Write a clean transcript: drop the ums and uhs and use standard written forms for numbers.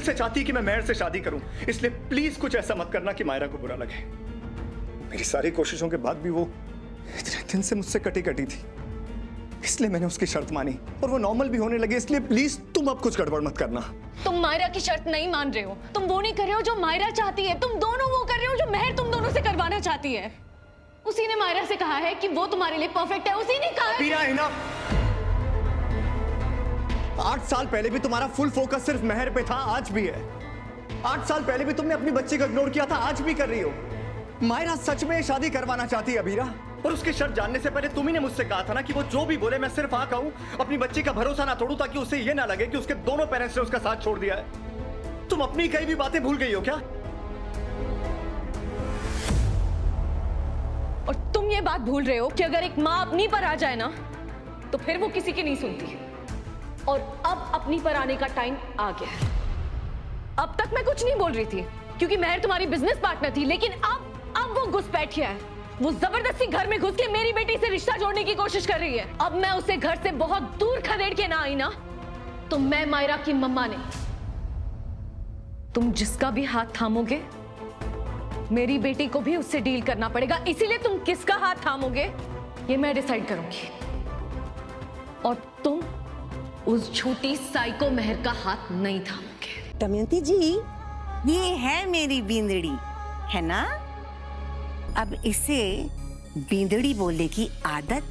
से चाहती है कि मैं मेहर से शादी करूं, इसलिए प्लीज कुछ ऐसा मत करना कि मायरा को बुरा लगे। मेरी सारी कोशिशों के बाद भी वो इतने दिन से मुझसे कटी कटी थी, इसलिए मैंने उसकी शर्त मानी और वो नॉर्मल भी होने लगे। इसलिए प्लीज तुम अब कुछ गड़बड़ मत करना। तुम मायरा की शर्त नहीं मान रहे हो, तुम वो नहीं कर रहे हो जो मायरा चाहती है, तुम दोनों वो कर रहे हो जो मेहर तुम दोनों से करवाना चाहती है। उसी ने मायरा से कहा है कि वो तुम्हारे लिए परफेक्ट है, उसी ने कहा है। 8 साल पहले भी तुम्हारा फुल फोकस सिर्फ मेहर पे था, आज भी है। 8 साल पहले भी तुमने अपनी बच्ची को इग्नोर किया था, आज भी कर रही हो। मायरा सच में शादी करवाना चाहती है अबीरा, और उसकी शर्त जानने से पहले तुम ही ने मुझसे कहा था ना कि वो जो भी बोले मैं सिर्फ हाँ कहूं, अपनी बच्ची का भरोसा ना तोड़ूं, ताकि उसे ये ना लगे कि उसके दोनों पेरेंट्स ने उसका साथ छोड़ दिया है। तुम अपनी कई भी बातें भूल गई हो क्या? और तुम ये बात भूल रहे हो कि अगर एक माँ अपनी पर आ जाए ना तो फिर वो किसी की नहीं सुनती। और अब अपनी पर आने का टाइम आ गया है। अब तक मैं कुछ नहीं बोल रही थी क्योंकि मेहर तुम्हारी बिजनेस पार्टनर थी, लेकिन अब वो घुसपैठ है। वो जबरदस्ती घर में घुस के मेरी बेटी से रिश्ता जोड़ने की कोशिश कर रही है। अब मैं उसे घर से बहुत दूर खदेड़ के ना आई ना तो मैं मायरा की मम्मा नहीं। तुम जिसका भी हाथ थामोगे मेरी बेटी को भी उससे डील करना पड़ेगा, इसीलिए तुम किसका हाथ थामोगे ये मैं डिसाइड करूंगी। और तुम उस झूठी साइको मेहर का हाथ नहीं थामोगे। दमयंती जी, ये है मेरी बींदड़ी, है ना? अब इसे बींदड़ी बोलने की आदत